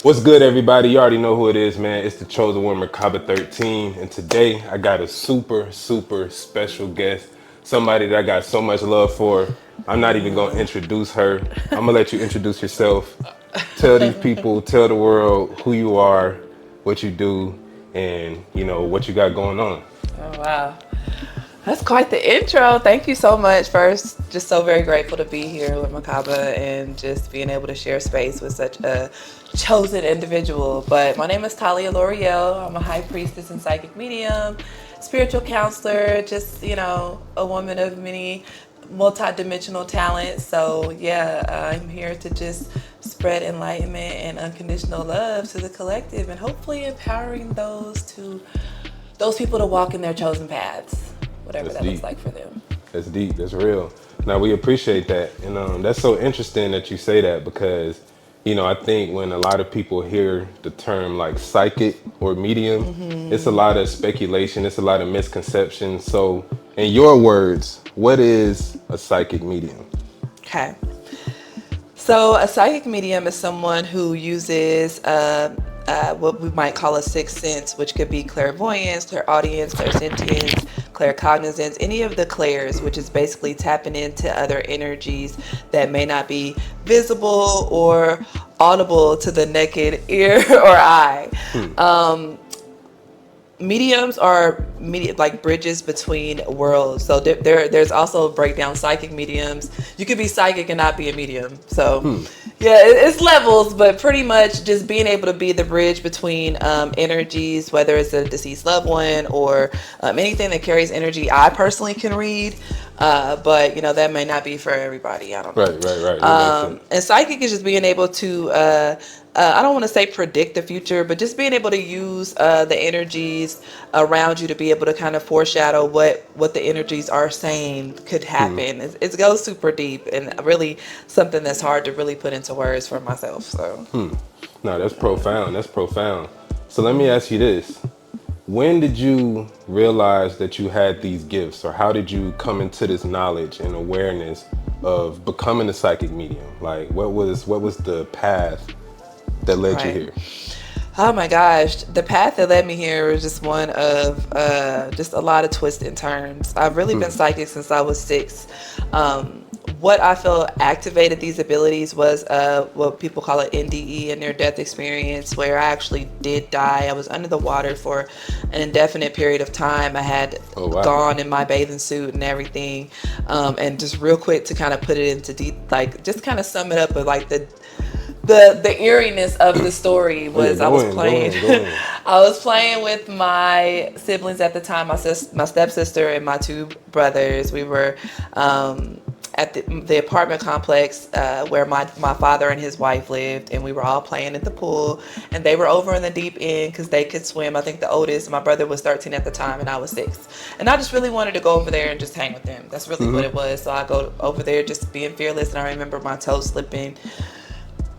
What's good, everybody? You already know who it is, man. It's the chosen one, Merkabah 13. And today I got a super, super special guest. Somebody that I got so much love for. I'm not even going to introduce her. I'm going to let you introduce yourself. Tell these people, tell the world who you are, what you do, and, what you got going on. Oh, wow. That's quite the intro. Thank you so much. First, just so very grateful to be here with Merkabah and just being able to share space with such a chosen individual. But my name is Talia L'Oreal. I'm a high priestess and psychic medium, spiritual counselor, just, a woman of many multi-dimensional talents. So yeah, I'm here to just spread enlightenment and unconditional love to the collective and hopefully empowering those people to walk in their chosen paths, whatever That's that deep. looks like for them. That's deep. That's real. Now, we appreciate that. And that's so interesting that you say that because, I think when a lot of people hear the term like psychic or medium, it's a lot of speculation. It's a lot of misconceptions. So in your words, what is a psychic medium? Okay. So a psychic medium is someone who uses what we might call a sixth sense, which could be clairvoyance, clairaudience, clairsentience, claircognizance, any of the clairs, which is basically tapping into other energies that may not be visible or audible to the naked ear or eye. Mediums are like bridges between worlds. So there's also breakdown psychic mediums. You could be psychic and not be a medium. So yeah, it's levels, but pretty much just being able to be the bridge between energies, whether it's a deceased loved one or anything that carries energy. I personally can read, but that may not be for everybody. I don't know. Right. That makes sense. And psychic is just being able to I don't want to say predict the future, but just being able to use the energies around you to be able to kind of foreshadow what the energies are saying could happen. It goes super deep and really something that's hard to really put into words for myself. So No, that's profound. That's profound. So let me ask you this. When did you realize that you had these gifts, or how did you come into this knowledge and awareness of becoming a psychic medium? Like, what was the path that led you here? Oh my gosh, the path that led me here was just one of just a lot of twists and turns. I've really been psychic since I was 6. What I feel activated these abilities was what people call an NDE, a near-death experience, where I actually did die. I was under the water for an indefinite period of time. I had gone in my bathing suit and everything. And just real quick to kind of put it into deep, like just kind of sum it up with like the eeriness of the story was I was playing with my siblings at the time, my stepsister and my 2 brothers. We were at the apartment complex where my father and his wife lived, and we were all playing at the pool, and they were over in the deep end because they could swim. I think the oldest, my brother, was 13 at the time and I was 6, and I just really wanted to go over there and just hang with them. That's really what it was. So I go over there just being fearless, and I remember my toe slipping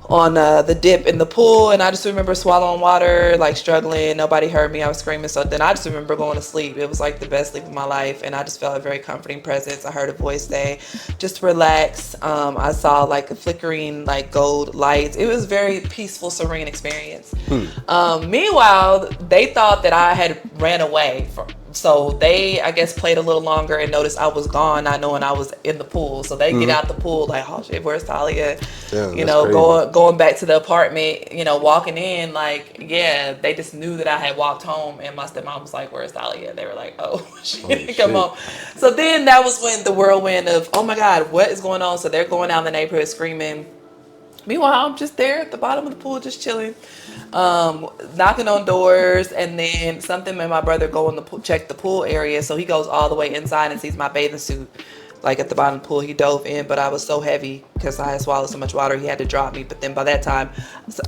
on the dip in the pool, and I just remember swallowing water, like struggling. Nobody heard me. I was screaming. So then I just remember going to sleep. It was like the best sleep of my life, and I just felt a very comforting presence. I heard a voice say, just relax. I saw like a flickering like gold lights. It was a very peaceful, serene experience. Meanwhile, they thought that I had ran away so they, I guess, played a little longer and noticed I was gone, not knowing I was in the pool. So they get out the pool like, oh shit, where's Talia? Damn, going back to the apartment, walking in, like, yeah, they just knew that I had walked home, and my stepmom was like, where's Talia? They were like, oh shit, come home. So then that was when the whirlwind of, oh my God, what is going on? So they're going out in the neighborhood screaming. Meanwhile, I'm just there at the bottom of the pool, just chilling, knocking on doors, and then something made my brother go in the pool, check the pool area. So he goes all the way inside and sees my bathing suit, like at the bottom of the pool. He dove in, but I was so heavy because I had swallowed so much water, he had to drop me. But then by that time,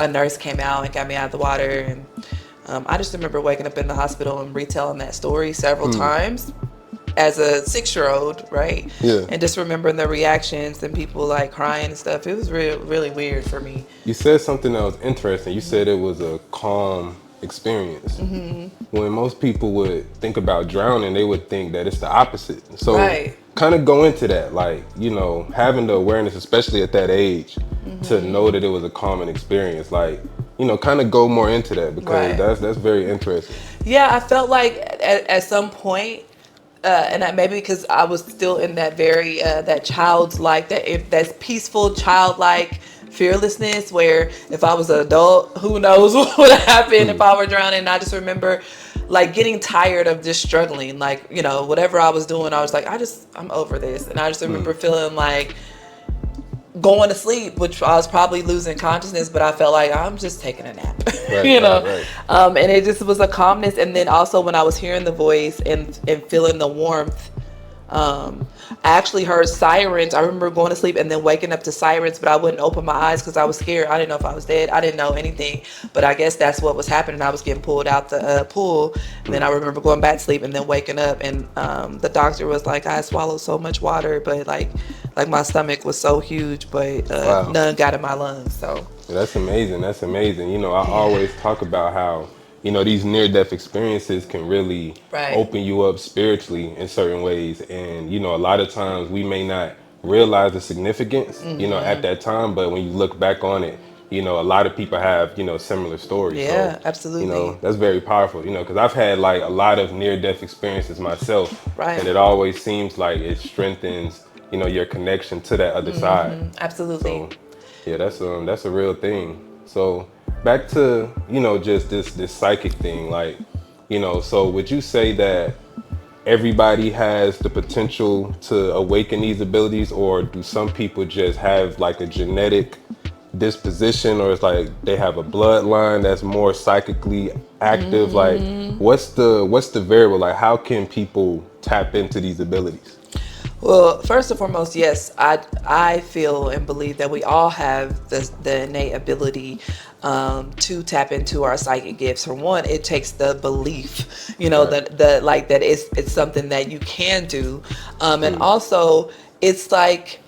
a nurse came out and got me out of the water, and I just remember waking up in the hospital and retelling that story several times. As a 6-year-old, right? Yeah. And just remembering the reactions and people like crying and stuff. It was really weird for me. You said something that was interesting. You said it was a calm experience. When most people would think about drowning, they would think that it's the opposite. So kind of go into that, like, having the awareness, especially at that age, to know that it was a calming experience. Like, kind of go more into that because Right. that's very interesting. Yeah, I felt like at some point, and that maybe because I was still in that very that child's like that if that's peaceful childlike fearlessness where if I was an adult, who knows what would happen if I were drowning. And I just remember like getting tired of just struggling, like whatever I was doing, I was like, I'm over this, and I just remember feeling like going to sleep, which I was probably losing consciousness, but I felt like I'm just taking a nap, Right, you right, know. right. And it just was a calmness. And then also when I was hearing the voice and feeling the warmth, I actually heard sirens. I remember going to sleep and then waking up to sirens, but I wouldn't open my eyes because I was scared. I didn't know if I was dead. I didn't know anything, but I guess that's what was happening. I was getting pulled out the pool, and then I remember going back to sleep and then waking up, and the doctor was like, I swallowed so much water, but like my stomach was so huge, but Wow. none got in my lungs. So That's amazing. That's amazing. I yeah, always talk about how, these near death experiences can really right. open you up spiritually in certain ways. And, a lot of times we may not realize the significance, at that time. But when you look back on it, a lot of people have, similar stories. So, Yeah, absolutely. that's very powerful, because I've had like a lot of near death experiences myself. Right. And it always seems like it strengthens, your connection to that other side. Absolutely. So yeah, that's a real thing. So back to just this psychic thing, like so would you say that everybody has the potential to awaken these abilities, or do some people just have like a genetic disposition, or it's like they have a bloodline that's more psychically active? Like what's the variable? Like how can people tap into these abilities? Well, first and foremost, yes, I feel and believe that we all have the innate ability to tap into our psychic gifts. For one, it takes the belief, Right. the like that it's something that you can do, and also it's like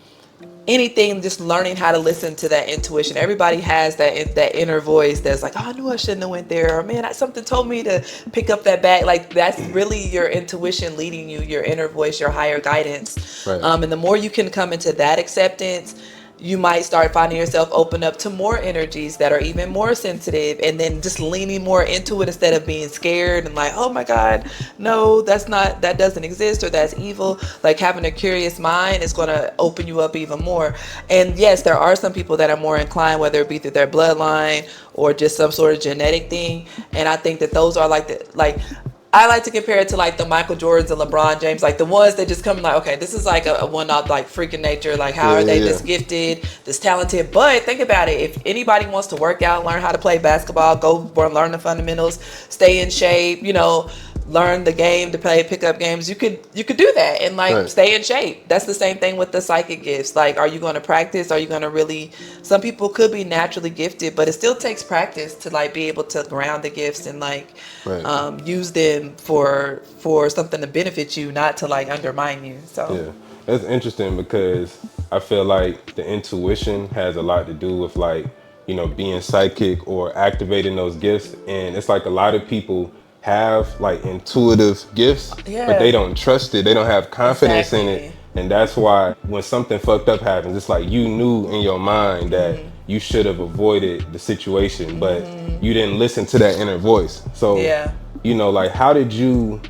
anything, just learning how to listen to that intuition. Everybody has that inner voice that's like, oh, I knew I shouldn't have went there, or man, something told me to pick up that bag. Like that's really your intuition leading you, your inner voice, your higher guidance. Right. And the more you can come into that acceptance, you might start finding yourself open up to more energies that are even more sensitive, and then just leaning more into it instead of being scared and like, oh my God, no, that doesn't exist, or that's evil. Like having a curious mind is going to open you up even more. And yes, there are some people that are more inclined, whether it be through their bloodline or just some sort of genetic thing. And I think that those are I like to compare it to like the Michael Jordans and LeBron James, like the ones that just come like, okay, this is like a one-off like freaking nature. Like how Yeah, are they yeah, this yeah. gifted, this talented? But think about it. If anybody wants to work out, learn how to play basketball, go learn the fundamentals, stay in shape, learn the game to play pickup games, you could do that and like Right. stay in shape. That's the same thing with the psychic gifts. Like, are you going to practice? Are you going to really, some people could be naturally gifted, but it still takes practice to like be able to ground the gifts and like Right. use them for something to benefit you, not to like undermine you. So Yeah, that's interesting because I feel like the intuition has a lot to do with like, being psychic or activating those gifts. And it's like a lot of people have like intuitive gifts, but they yeah, don't trust it. They don't have confidence in it. exactly. And that's why when something fucked up happens, it's like you knew in your mind that you should have avoided the situation, but you didn't listen to that inner voice. So Yeah. like how did you,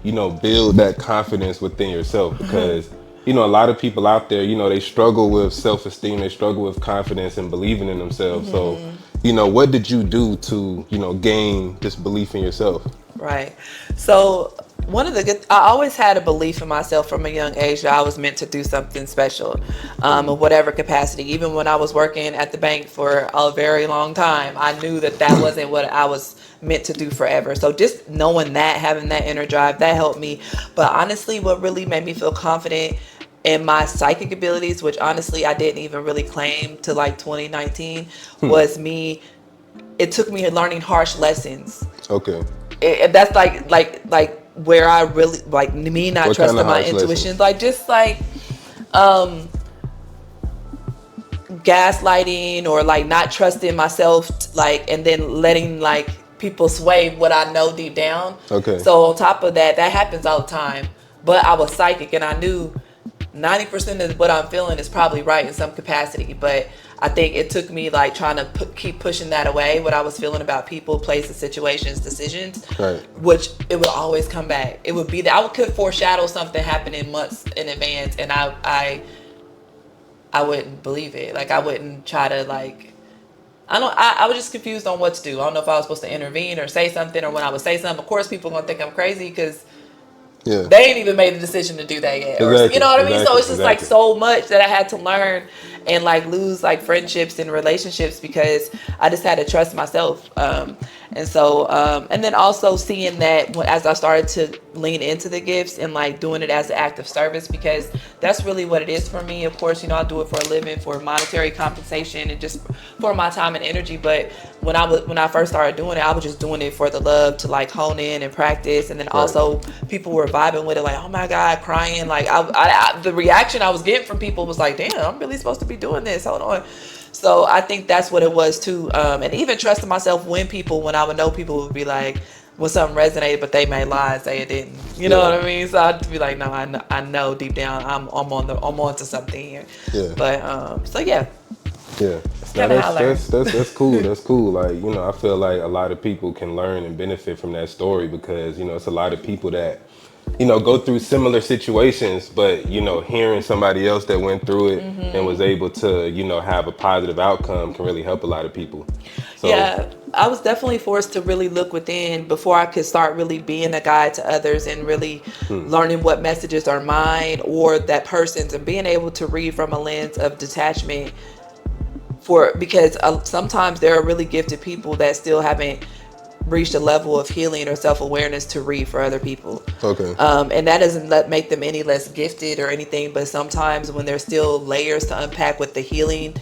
build that confidence within yourself? Because, a lot of people out there, they struggle with self-esteem, they struggle with confidence and believing in themselves. So, what did you do to, gain this belief in yourself? Right. So I always had a belief in myself from a young age that I was meant to do something special, in whatever capacity. Even when I was working at the bank for a very long time, I knew that wasn't what I was meant to do forever. So just knowing that, having that inner drive, that helped me. But honestly, what really made me feel confident in my psychic abilities, which honestly I didn't even really claim to like 2019, was me. It took me learning harsh lessons. Okay. That's like where I really like me not What kind trusting of my harsh intuition, lessons? like just like gaslighting or like not trusting myself, like, and then letting like people sway what I know deep down. Okay. So on top of that, that happens all the time. But I was psychic and I knew 90% of what I'm feeling is probably right in some capacity, but I think it took me like trying to keep pushing that away, what I was feeling about people, places, situations, decisions, Right. which it would always come back. It would be that I could foreshadow something happening months in advance, and I wouldn't believe it. Like I wouldn't try to like. I was just confused on what to do. I don't know if I was supposed to intervene or say something, or when I would say something. Of course, people are gonna think I'm crazy because Yeah. they ain't even made the decision to do that yet, or you Exactly. know what I mean. So Exactly. it's just like Exactly. so much that I had to learn and like lose like friendships and relationships because I just had to trust myself. And then also seeing that as I started to lean into the gifts and like doing it as an act of service, because that's really what it is for me. Of course, I do it for a living, for monetary compensation, and just for my time and energy. But when I first started doing it, I was just doing it for the love to like hone in and practice. And then Right. also people were vibing with it, like, oh my God, crying. Like the reaction I was getting from people was like, damn, I'm really supposed to be doing this. Hold on. So I think that's what it was too. And even trusting myself when I would know people would be like, when something resonated, but they may lie and say it didn't. You know Yeah. what I mean? So I'd be like, no, I know deep down I'm on to something here. Yeah. But so yeah, Yeah. it's Now kind of how I learned. that's cool. That's cool. Like, I feel like a lot of people can learn and benefit from that story because, it's a lot of people that, go through similar situations, but, hearing somebody else that went through it and was able to, have a positive outcome can really help a lot of people. So, Yeah, I was definitely forced to really look within before I could start really being a guide to others and really learning what messages are mine or that person's, and being able to read from a lens of detachment because sometimes there are really gifted people that still haven't reached a level of healing or self-awareness to read for other people. okay. And that doesn't make them any less gifted or anything, but sometimes when there's still layers to unpack with the healing,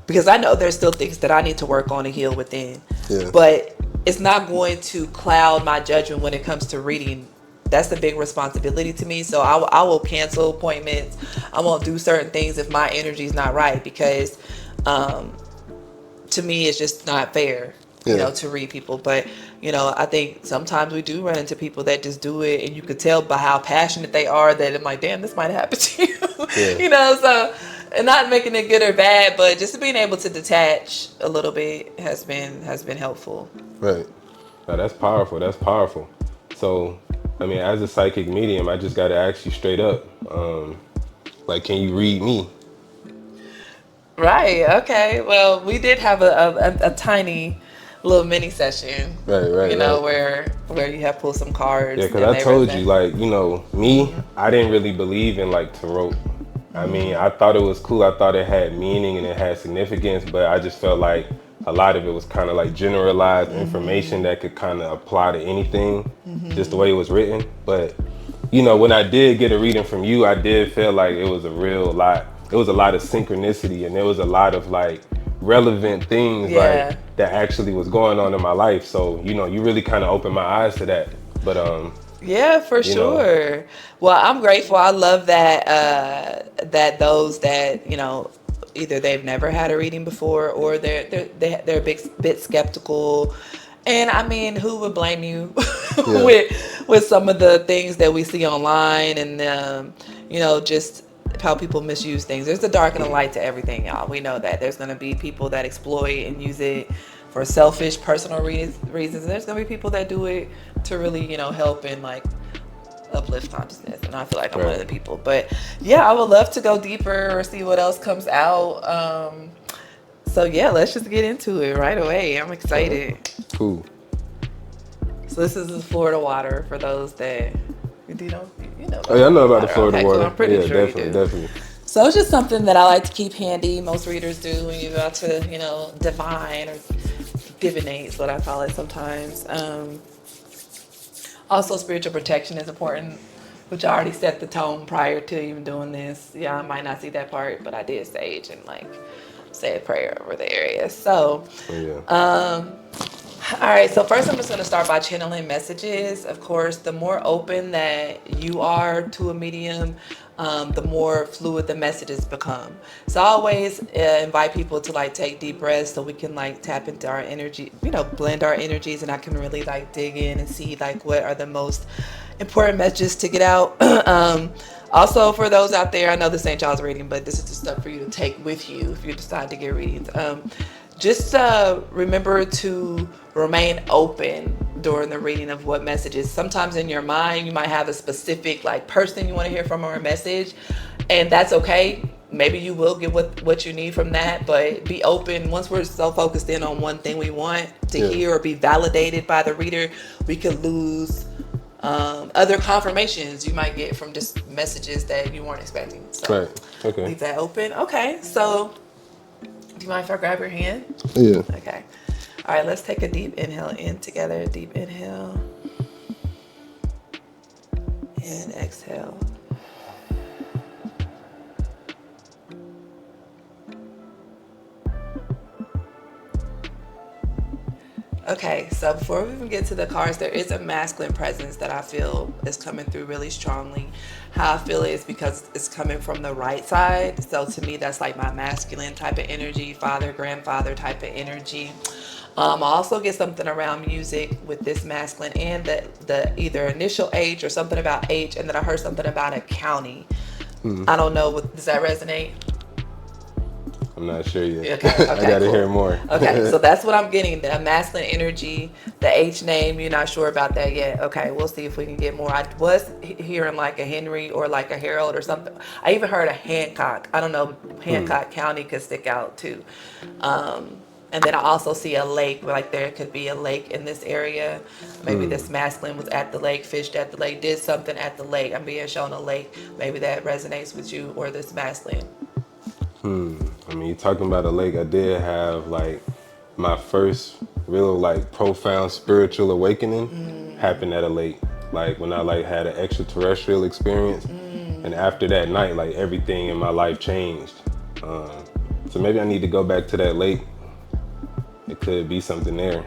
because I know there's still things that I need to work on and heal within, Yeah. but it's not going to cloud my judgment when it comes to reading. That's a big responsibility to me. So I will cancel appointments. I won't do certain things if my energy is not right, because to me it's just not fair, Yeah. to read people. But I think sometimes we do run into people that just do it, and you could tell by how passionate they are that I'm like, damn, this might happen to you. Yeah. So, and not making it good or bad, but just being able to detach a little bit has been helpful. Right. Now that's powerful. That's powerful. So, as a psychic medium, I just got to ask you straight up, like, can you read me? Right. Okay. Well, we did have a tiny little mini session, Right, right, right. where you have pulled some cards Yeah, because and I they told you, resonate. like, me, I didn't really believe in, like, tarot. I thought it was cool. I thought it had meaning and it had significance, but I just felt like a lot of it was kind of like generalized information that could kind of apply to anything, just the way it was written. But, when I did get a reading from you, I did feel like it was a real lot. It was a lot of synchronicity, and there was a lot of, like, relevant things, like, Yeah. that actually was going on in my life. So, you really kind of opened my eyes to that. But, Yeah, for you know, sure. Well, I'm grateful. I love that that those that either they've never had a reading before, or they're a bit skeptical. And I mean, who would blame you yeah, with some of the things that we see online, and just how people misuse things. There's a dark and a light to everything, y'all. We know that there's going to be people that exploit and use it for selfish, personal reasons. And there's going to be people that do it to really, help and like uplift consciousness. And I feel like I'm one of the right, people. But yeah, I would love to go deeper or see what else comes out. So yeah, let's just get into it right away. I'm all right, excited. cool. So this is the Florida water for those that you know Oh about yeah, I know Florida about the water. Florida Okay, cool. water. I'm pretty Yeah, sure you definitely, do. definitely. So it's just something that I like to keep handy. Most readers do when you're about to, divine or divinate is what I call it sometimes. Also, spiritual protection is important, which I already set the tone prior to even doing this. Yeah, I might not see that part, but I did sage and like say a prayer over the area. So, Oh yeah. all All right, so first I'm just going to start by channeling messages. Of course, the more open that you are to a medium, the more fluid the messages become. So I always invite people to like take deep breaths so we can like tap into our energy, blend our energies, and I can really like dig in and see like what are the most important messages to get out. Also, for those out there, I know this ain't y'all's reading, but this is the stuff for you to take with you if you decide to get readings. Just remember to remain open during the reading of what messages. Sometimes in your mind, you might have a specific like person you want to hear from or a message, and that's okay. Maybe you will get what you need from that, but be open. Once we're so focused in on one thing we want to hear or be validated by the reader, we could lose other confirmations you might get from just messages that you weren't expecting. So Right. Okay. leave that open. Okay, so do you mind if I grab your hand? Yeah. Okay. All right, let's take a deep inhale in together. Deep inhale and exhale. Okay, so before we even get to the cards, there is a masculine presence that I feel is coming through really strongly. How I feel it is because it's coming from the right side. So to me, that's like my masculine type of energy, father, grandfather type of energy. I also get something around music with this masculine and the either initial H or something about H, and then I heard something about a county. I don't know, does that resonate? I'm not sure yet. Okay, I gotta cool. hear more. Okay, so that's what I'm getting. The masculine energy, the H name, you're not sure about that yet. Okay, we'll see if we can get more. I was hearing like a Henry or like a Harold or something. I even heard a Hancock. I don't know, Hancock County could stick out too. And then I also see a lake, like there could be a lake in this area. Maybe this masculine was at the lake, fished at the lake, did something at the lake. I'm being shown a lake. Maybe that resonates with you or this masculine. I mean, you talking about a lake. I did have like my first real like profound spiritual awakening happened at a lake. Like when I like had an extraterrestrial experience, and after that night, like everything in my life changed. So maybe I need to go back to that lake. It could be something there.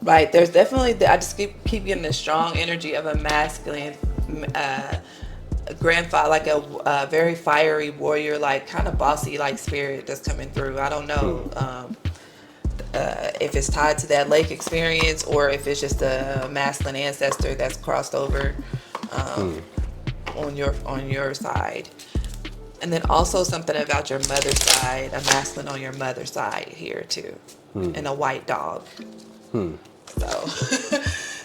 Right. There's definitely, I just keep getting the strong energy of a masculine grandfather, like a very fiery warrior, like kind of bossy like spirit that's coming through. I don't know if it's tied to that lake experience or if it's just a masculine ancestor that's crossed over on your side. And then also something about your mother's side, a masculine on your mother's side here too, and a white dog. So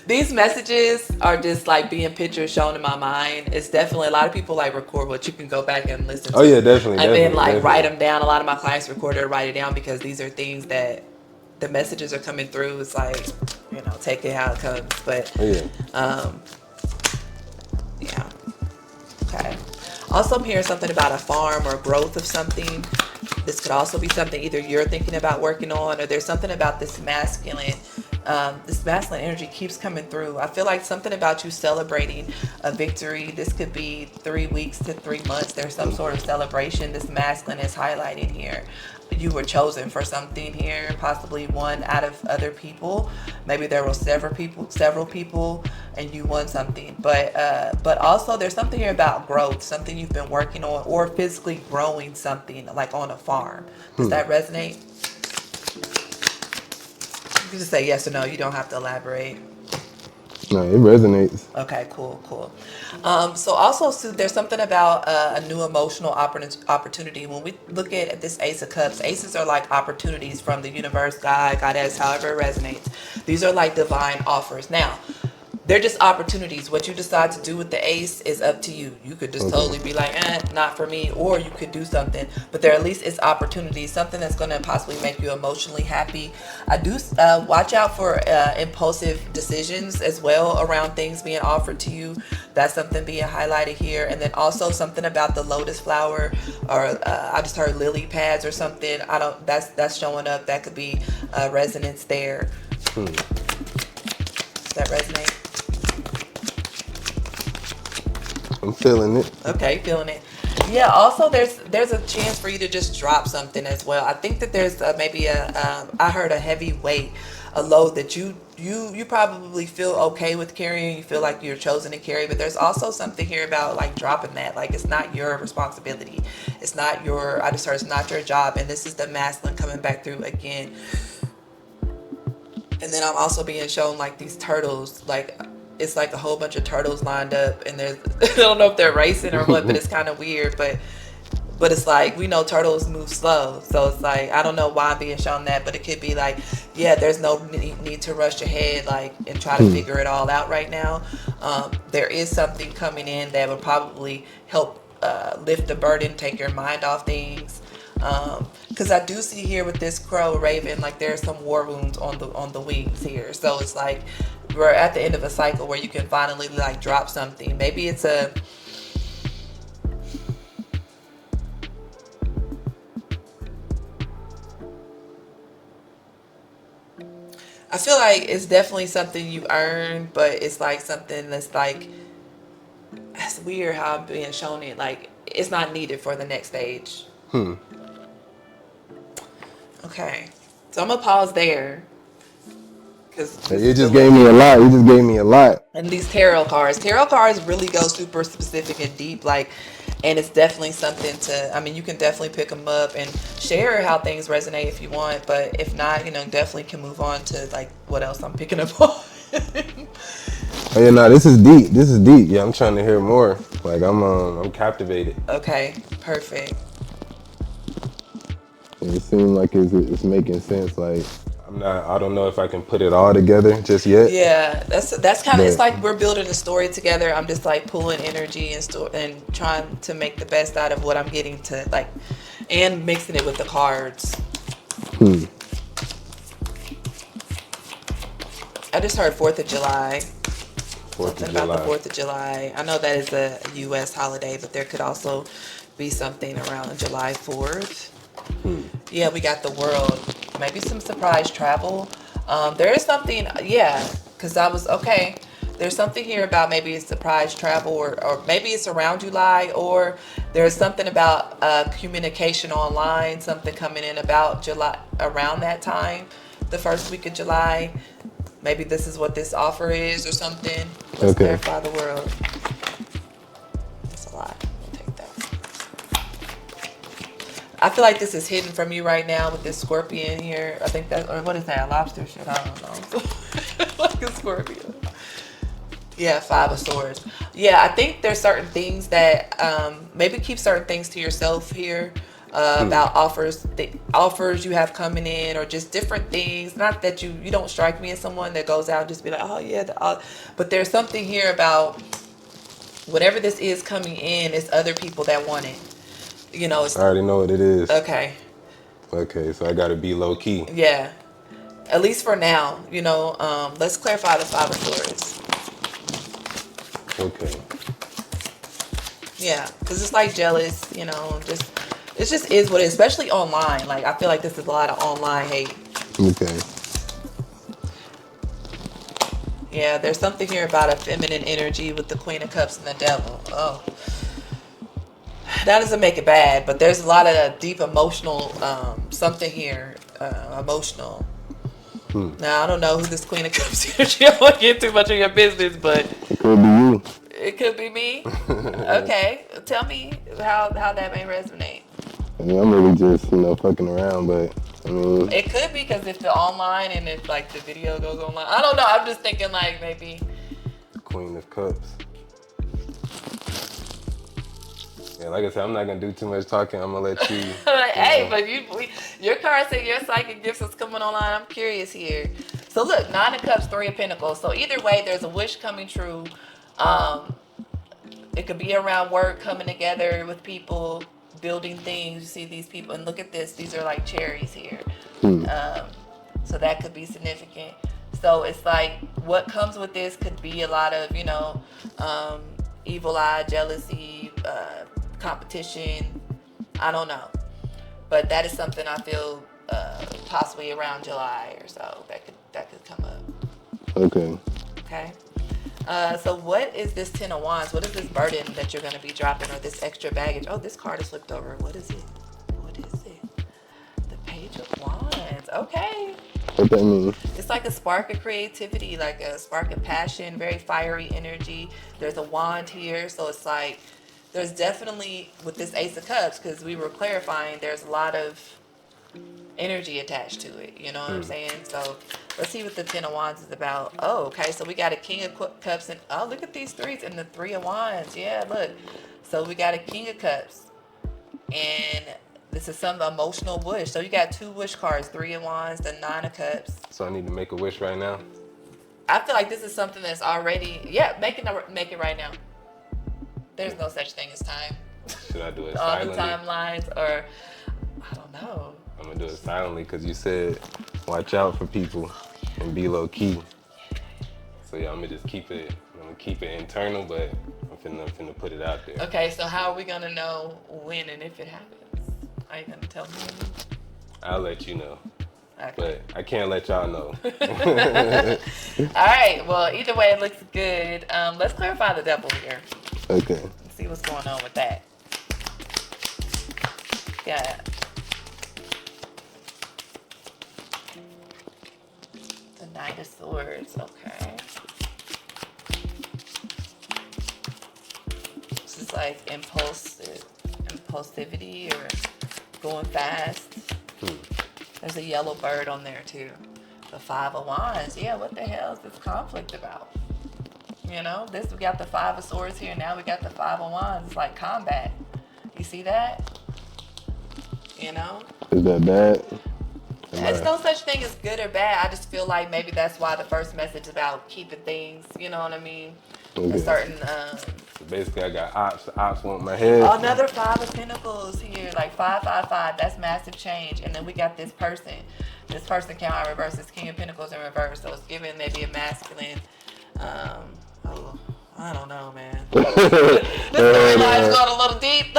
these messages are just like being pictures shown in my mind. It's definitely a lot of people like record what you can go back and listen to. Oh yeah, definitely. And then like definitely. write them down. A lot of my clients record it or write it down because these are things that the messages are coming through. It's like, take it how it comes. But yeah. Okay. Also, I'm hearing something about a farm or growth of something. This could also be something either you're thinking about working on, or there's something about this masculine. This masculine energy keeps coming through. I feel like something about you celebrating a victory. This could be 3 weeks to 3 months. There's some sort of celebration this masculine is highlighting here. You were chosen for something here, possibly one out of other people. Maybe there were several people, and you won something. But also there's something here about growth, something you've been working on, or physically growing something like on a farm. Does that resonate? You can just say yes or no. You don't have to elaborate. No, it resonates. Okay, cool. So also, Sue, there's something about a new emotional opportunity. When we look at this Ace of Cups, aces are like opportunities from the universe, God, Goddess, however it resonates. These are like divine offers. Now, they're just opportunities. What you decide to do with the ace is up to you. You could just totally be like, not for me, or you could do something. But there at least is opportunities, something that's going to possibly make you emotionally happy. I do watch out for impulsive decisions as well around things being offered to you. That's something being highlighted here. And then also something about the lotus flower, or I just heard lily pads or something. That's showing up. That could be resonance there. Does that resonate? I'm feeling it. Okay, feeling it. Yeah. Also, there's a chance for you to just drop something as well. I think that there's maybe I heard a heavy weight a load that you probably feel okay with carrying. You feel like you're chosen to carry, but there's also something here about like dropping that. Like it's not your responsibility. It's not your. I just heard it's not your job, and this is the masculine coming back through again. And then I'm also being shown like these turtles, like it's like a whole bunch of turtles lined up, and there's I don't know if they're racing or what, but it's kind of weird. But it's like we know turtles move slow, so it's like I don't know why I'm being shown that, but it could be like, yeah, there's no need to rush ahead like and try to figure it all out right now. There is something coming in that would probably help lift the burden, take your mind off things. Because I do see here with this crow raven, like there's some war wounds on the wings here. So it's like we're at the end of a cycle where you can finally like drop something. Maybe it's a I feel like it's definitely something you earn, but it's like something that's like that's weird how I'm being shown it. Like it's not needed for the next stage. Okay, so I'm gonna pause there because You just gave me a lot. You just gave me a lot. and these tarot cards really go super specific and deep, like, and it's definitely something to. I mean, you can definitely pick them up and share how things resonate if you want, but if not, definitely can move on to like what else I'm picking up on. Oh yeah, no, this is deep. This is deep. Yeah, I'm trying to hear more. Like I'm captivated. Okay, perfect. It seems like it's making sense. Like I don't know if I can put it all together just yet. Yeah, that's kind of. It's like we're building a story together. I'm just like pulling energy and trying to make the best out of what I'm getting to like, and mixing it with the cards. I just heard 4th of July. Something about the 4th of July. I know that is a U.S. holiday, but there could also be something around July 4th. Yeah, we got the world. Maybe some surprise travel. There is something, yeah, because I was, okay, there's something here about maybe a surprise travel or maybe it's around July, or there's something about communication online, something coming in about July, around that time, the first week of July. Maybe this is what this offer is or something. Let's clarify the world. That's a lot. We'll take that. I feel like this is hidden from you right now with this scorpion here. I think that, or what is that, a lobster shit? I don't know. Like a scorpion. Yeah, 5 of Swords. Yeah, I think there's certain things that maybe keep certain things to yourself here. About offers you have coming in, or just different things. Not that you don't strike me as someone that goes out and just be like, oh yeah, but there's something here about whatever this is coming in. It's other people that want it. It's, I already know what it is. Okay, so I gotta be low key. yeah, at least for now. Let's clarify the 5 of Swords. Okay. Yeah, because it's like jealous. Just. It just is what it is, especially online. Like, I feel like this is a lot of online hate. Okay. Yeah, there's something here about a feminine energy with the Queen of Cups and the Devil. Oh. That doesn't make it bad, but there's a lot of deep emotional, something here, emotional. Now, I don't know who this Queen of Cups is. You don't want to get too much of your business, but... It could be you. It could be me? Okay. Tell me how that may resonate. I mean, I'm really just, fucking around, but, I mean... It could be because if the online and if, like, the video goes online. I don't know. I'm just thinking, like, maybe... Queen of Cups. Yeah, like I said, I'm not going to do too much talking. I'm going to let you... Hey, but your card said your psychic gifts is coming online. I'm curious here. So, look, 9 of Cups, 3 of Pentacles. So, either way, there's a wish coming true. It could be around work, coming together with people, building things. You see these people, and look at this. These are like cherries here. So that could be significant. So it's like what comes with this could be a lot of, evil eye, jealousy, competition. I don't know. But that is something I feel possibly around July or so that could come up. Okay. Okay. So what is this 10 of Wands? What is this burden that you're going to be dropping, or this extra baggage? Oh, this card is flipped over. What is it? What is it? The Page of Wands. Okay. What that mean? It's It's like a spark of creativity, like a spark of passion, very fiery energy. There's a wand here, so it's like there's definitely with this Ace of Cups, because we were clarifying, there's a lot of energy attached to it. You know what I'm saying? So let's see what the Ten of Wands is about. Oh, okay. So we got a King of Cups, and oh, look at these threes and the Three of Wands. Yeah, look. So we got a King of Cups, and this is some emotional wish. So you got two wish cards: Three of Wands, the Nine of Cups. So I need to make a wish right now. I feel like this is something that's already, yeah, make it right now. There's no such thing as time. Should I do it All silently? the timelines, or I don't know. I'm gonna do it silently because you said watch out for people and be low key. So yeah, I'm gonna just keep it. I'm gonna keep it internal, but I'm finna put it out there. Okay, so how are we gonna know when and if it happens? Are you gonna tell me? I'll let you know, Okay. but I can't let y'all know. All right. Well, either way, it looks good. Let's clarify the devil here. Okay. Let's see what's going on with that. Yeah. The Knight of Swords. Okay. This is like impulsivity or going fast. There's a yellow bird on there too. The Five of Wands. Yeah, what the hell is this conflict about? You know, we got the Five of Swords here. Now we got the Five of Wands. It's like combat. You see that? You know? Is that bad? It's no such thing as good or bad. I just feel like maybe that's why the first message about keeping things, you know what I mean? Okay. A certain, So basically, I got ops. The ops want my head. another Five of Pentacles here, like 555. That's massive change. And then we got this person. This person came out reverse. It's King of Pentacles in reverse. So it's giving maybe a masculine. I don't know, man. This storyline's going a little deep.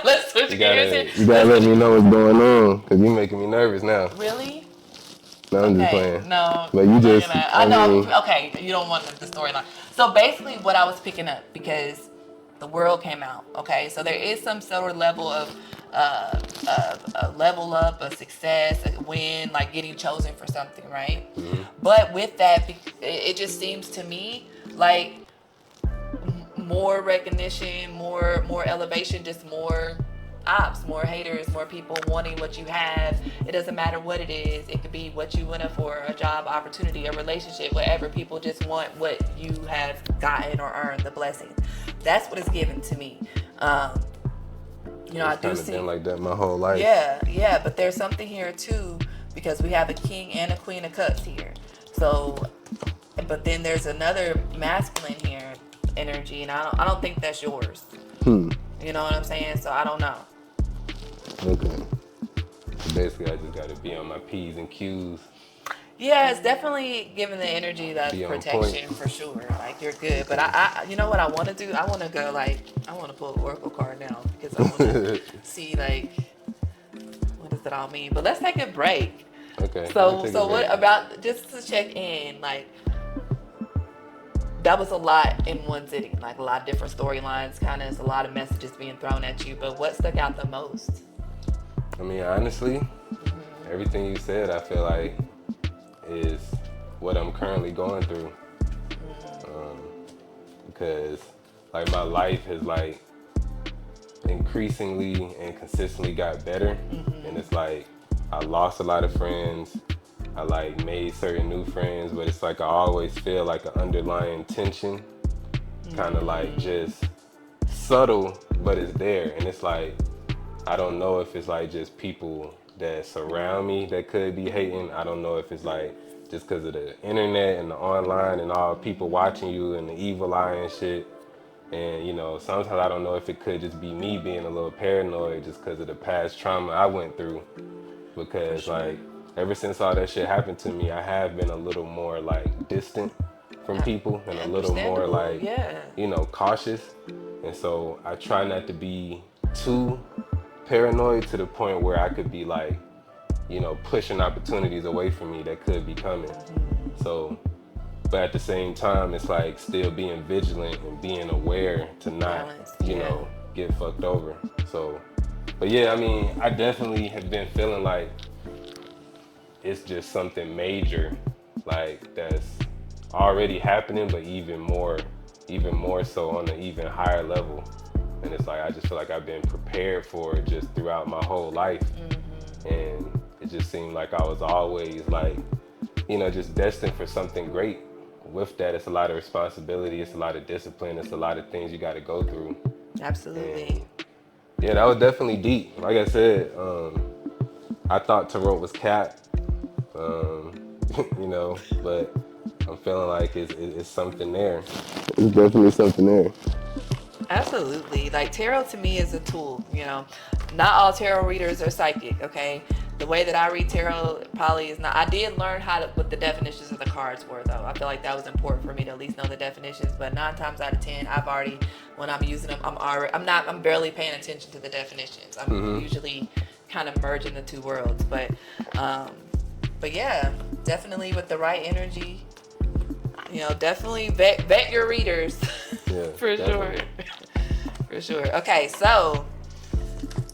Let's switch gears here. You gotta let me know what's going on, cause you making me nervous now. Really? No, I'm just playing. No. But you just, I know. Okay, you don't want the storyline. So basically, what I was picking up, because the world came out. Okay, so there is some sort of level of a level up, a success, a win, like getting chosen for something, right? Mm-hmm. But with that, it just seems to me like more recognition, more elevation, just more ops, more haters, more people wanting what you have. It doesn't matter what it is. It could be what you went up for, a job opportunity, a relationship, whatever. People just want what you have gotten or earned, the blessing. That's what is given to me. You know, I do see. Been like that my whole life. Yeah, but there's something here too, because we have a King and a Queen of Cups here. So, but then there's another masculine here energy, and I don't think that's yours. You know what I'm saying? So I don't know. Okay. So basically, I just gotta be on my P's and Q's. Yeah, it's definitely giving the energy that Be on protection point. for sure. Like you're good, but I you know what I want to do? I want to go I want to pull an oracle card now because I want to see like what does it all mean. But let's take a break. Okay. So what about, just to check in, like that was a lot in one sitting, like a lot of different storylines, kind of, it's a lot of messages being thrown at you. But what stuck out the most? I mean, honestly, everything you said, I feel like is what I'm currently going through. Because like my life has like increasingly and consistently got better, and it's like I lost a lot of friends. I like made certain new friends, but it's like I always feel like an underlying tension, kind of like just subtle, but it's there. And it's like I don't know if it's like just people that surround me that could be hating. I don't know if it's like just because of the internet and the online and all people watching you and the evil eye and shit. And you know, sometimes I don't know if it could just be me being a little paranoid just because of the past trauma I went through. Because like ever since all that shit happened to me, I have been a little more like distant from people and a little more like, you know, cautious. And so I try not to be too paranoid to the point where I could be like, you know, pushing opportunities away from me that could be coming. So, but at the same time, it's like still being vigilant and being aware to not, you know, get fucked over. So, but yeah, I mean, I definitely have been feeling like it's just something major, like that's already happening, but even more so on an even higher level. And it's like I just feel like I've been prepared for it just throughout my whole life, and it just seemed like I was always like, just destined for something great. With that, it's a lot of responsibility, it's a lot of discipline, it's a lot of things you got to go through. Absolutely. And yeah, that was definitely deep. Like I said, I thought tarot was cap, but I'm feeling like it's something there. It's definitely something there. Absolutely. Like tarot to me is a tool, Not all tarot readers are psychic, okay? The way that I read tarot probably is not. I did learn what the definitions of the cards were, though. I feel like that was important for me to at least know the definitions. But 9 times out of 10, when I'm using them, I'm barely paying attention to the definitions. I'm usually kind of merging the two worlds. But yeah, definitely with the right energy, definitely vet your readers. Yeah, For definitely. sure. For sure. Okay, so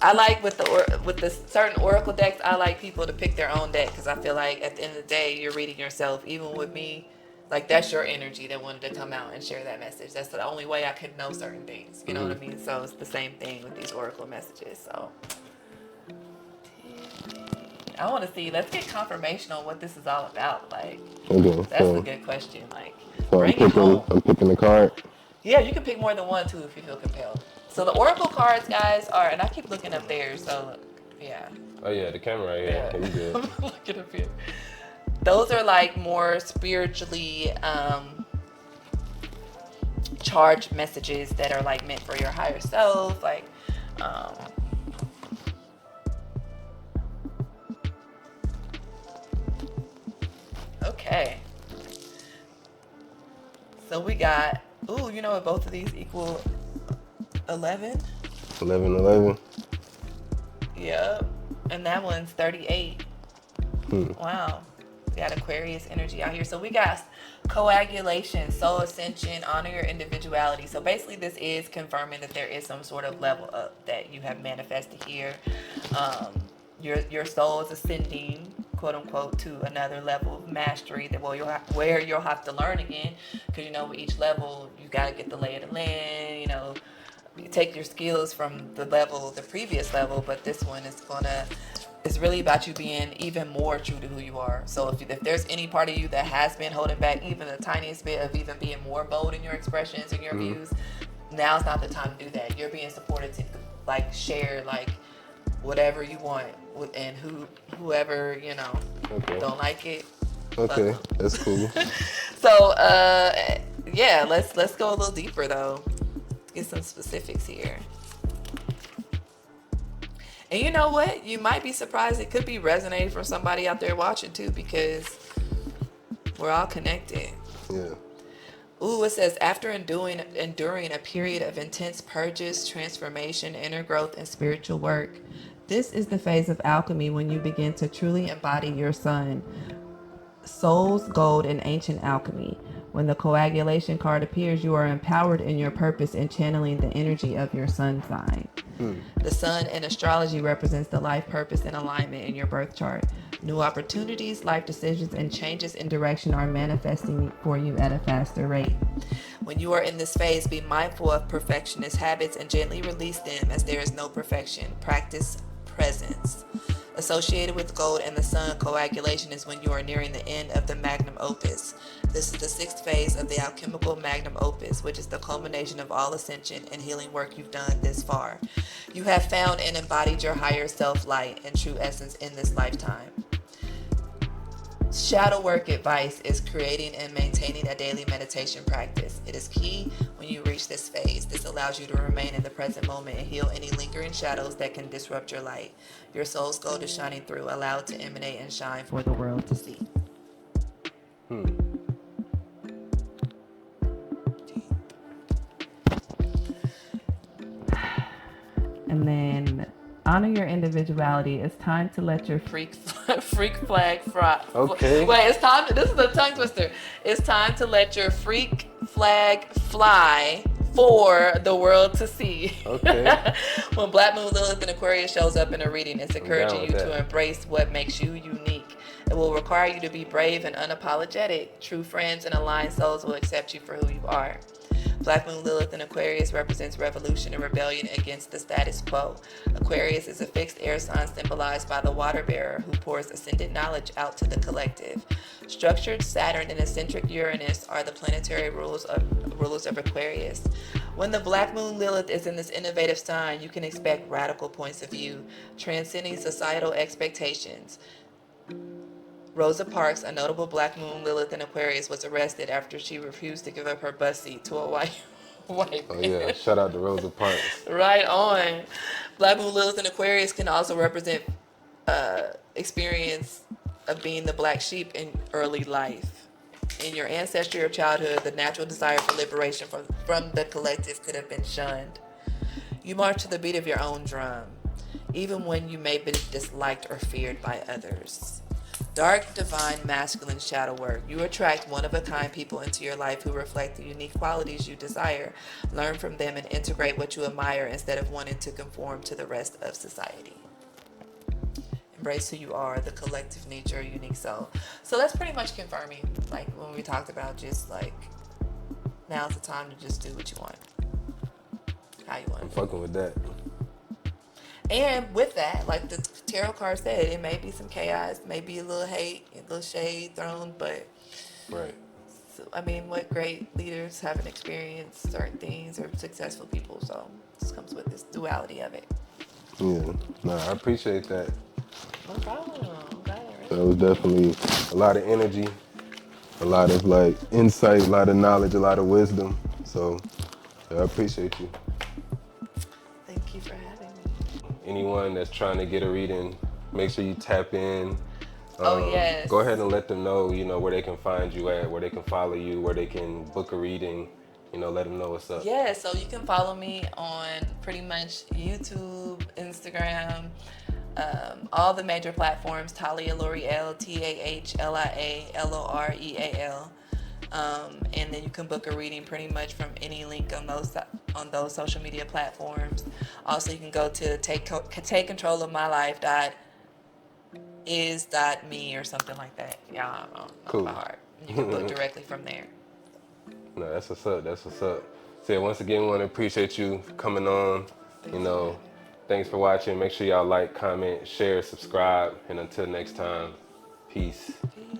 I like with the certain oracle decks, I like people to pick their own deck because I feel like at the end of the day, you're reading yourself. Even with me, like that's your energy that wanted to come out and share that message. That's the only way I could know certain things. You know what I mean? So it's the same thing with these oracle messages. So I want to see. Let's get confirmation on what this is all about. Like, Okay, that's a good question. Like, so bring it home. I'm picking the card. Yeah, you can pick more than one too if you feel compelled. So the oracle cards, guys, are, and I keep looking up there. So yeah. Oh yeah, the camera right here. Yeah. You good? I'm looking up here. Those are like more spiritually charged messages that are like meant for your higher self. Like, okay. So we got, you know what both of these equal? 11? 11. Yep. And that one's 38. Wow. We got Aquarius energy out here. So we got coagulation, soul ascension, honor your individuality. So basically this is confirming that there is some sort of level up that you have manifested here. Your soul is ascending, quote unquote, to another level of mastery where you'll have to learn again. Because with each level you got to get the lay of the land, you take your skills from the previous level, but this one is it's really about you being even more true to who you are. So if there's any part of you that has been holding back even the tiniest bit of even being more bold in your expressions and your views, now's not the time to do that. You're being supported to like share like whatever you want and whoever don't like it. Okay, that's cool. So yeah, let's go a little deeper though. Get some specifics here. And you know what? You might be surprised. It could be resonating for somebody out there watching too, because we're all connected. Yeah. Ooh, it says after enduring a period of intense purges, transformation, inner growth, and spiritual work, this is the phase of alchemy when you begin to truly embody your sun. Soul's gold in ancient alchemy. When the coagulation card appears, you are empowered in your purpose and channeling the energy of your sun sign. The sun in astrology represents the life purpose and alignment in your birth chart. New opportunities, life decisions, and changes in direction are manifesting for you at a faster rate. When you are in this phase, be mindful of perfectionist habits and gently release them as there is no perfection. Practice presence. Associated with gold and the sun, coagulation is when you are nearing the end of the magnum opus. This is the 6th phase of the alchemical magnum opus, which is the culmination of all ascension and healing work you've done this far. You have found and embodied your higher self light and true essence in this lifetime. Shadow work advice is creating and maintaining a daily meditation practice. It is key when you reach this phase. This allows you to remain in the present moment and heal any lingering shadows that can disrupt your light. Your soul's gold is shining through. Allow it to emanate and shine for the world to see. And then honor your individuality. It's time to let your freak flag fly. Okay. Wait, it's time. This is a tongue twister. It's time to let your freak flag fly for the world to see. Okay. When Black Moon Lilith in Aquarius shows up in a reading, it's encouraging you to embrace what makes you unique. It will require you to be brave and unapologetic. True friends and aligned souls will accept you for who you are. Black Moon Lilith in Aquarius represents revolution and rebellion against the status quo. Aquarius is a fixed air sign symbolized by the water bearer who pours ascended knowledge out to the collective. Structured Saturn and eccentric Uranus are the planetary rulers of Aquarius. When the Black Moon Lilith is in this innovative sign, you can expect radical points of view, transcending societal expectations. Rosa Parks, a notable Black Moon Lilith in Aquarius, was arrested after she refused to give up her bus seat to a white Oh yeah, man. shout out to Rosa Parks. Right on. Black Moon Lilith in Aquarius can also represent experience of being the black sheep in early life. In your ancestry or childhood, the natural desire for liberation from the collective could have been shunned. You march to the beat of your own drum, even when you may be disliked or feared by others. Dark, divine, masculine shadow work. You attract one of a kind people into your life who reflect the unique qualities you desire. Learn from them and integrate what you admire instead of wanting to conform to the rest of society. Embrace who you are, the collective nature, unique soul. So that's pretty much confirming, like when we talked about just like now's the time to just do what you want, how you I'm want it. fucking with that. And with that, like the tarot card said, it may be some chaos, maybe a little hate, a little shade thrown, but Right. so, I mean, what great leaders haven't experienced certain things or successful people. So this comes with this duality of it. Yeah. Nah, I appreciate that. No problem. Got it, That right? was definitely a lot of energy, a lot of like insight, a lot of knowledge, a lot of wisdom. So yeah, I appreciate you. Thank you for having me. Anyone that's trying to get a reading, make sure you tap in. Oh, yes. Go ahead and let them know, where they can find you at, where they can follow you, where they can book a reading. Let them know what's up. Yeah, so you can follow me on pretty much YouTube, Instagram, all the major platforms. Talia L'Oreal, TAHLIALOREAL. And then you can book a reading pretty much from any link on those social media platforms. Also, you can go to take control of my life is.me or something like that. Yeah, I don't know Cool. by heart. You can book directly from there. No, that's what's up. That's what's up. So once again, we want to appreciate you coming on. Thanks You for know, having me. thanks for watching. Make sure y'all like, comment, share, subscribe. And until next time, peace. Peace.